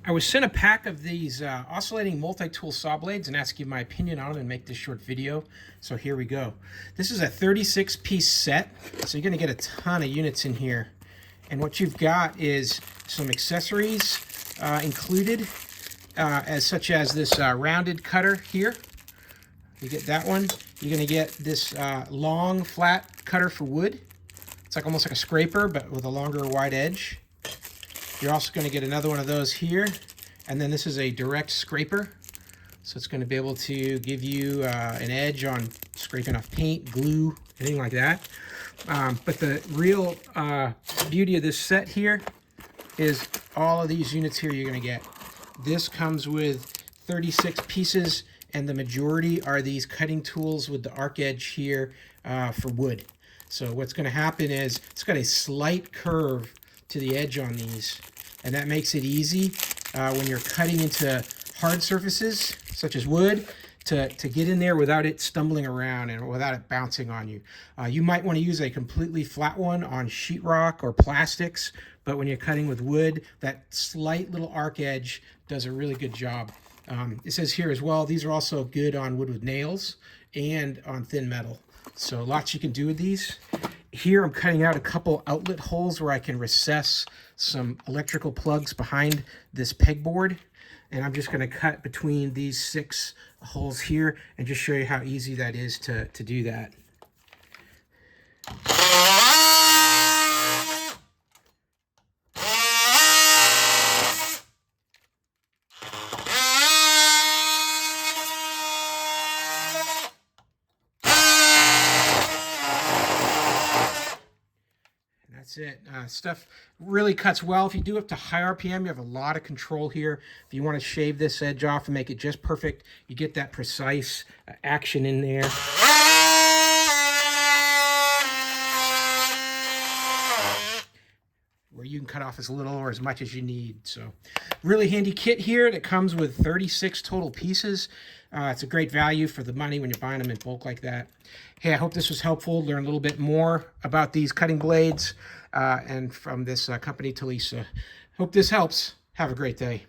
I was sent a pack of these oscillating multi-tool saw blades and asked you my opinion on them and make this short video. So here we go. This is a 36-piece set, so you're going to get a ton of units in here. And what you've got is some accessories included, such as this rounded cutter here. You get that one. You're going to get this long, flat cutter for wood. It's like almost like a scraper, but with a longer, wide edge. You're also going to get another one of those here, and then this is a direct scraper, so it's going to be able to give you an edge on scraping off paint, glue, anything like that. But the real beauty of this set here is all of these units here you're going to get. This comes with 36 pieces, and the majority are these cutting tools with the arc edge here for wood. So what's going to happen is it's got a slight curve to the edge on these, and that makes it easy when you're cutting into hard surfaces such as wood to get in there without it stumbling around and without it bouncing on you. You might want to use a completely flat one on sheetrock or plastics, but when you're cutting with wood, that slight little arc edge does a really good job. It says here as well, these are also good on wood with nails and on thin metal. So lots you can do with these. Here I'm cutting out a couple outlet holes where I can recess some electrical plugs behind this pegboard. And I'm just going to cut between these 6 holes here and just show you how easy that is to do that. That's it. Stuff really cuts well. If you do up to high RPM, you have a lot of control here. If you want to shave this edge off and make it just perfect, you get that precise action in there. Where you can cut off as little or as much as you need. So really handy kit here that comes with 36 total pieces. It's a great value for the money when you're buying them in bulk like that. Hey, I hope this was helpful. Learn a little bit more about these cutting blades and from this company, TOLESA. Hope this helps. Have a great day.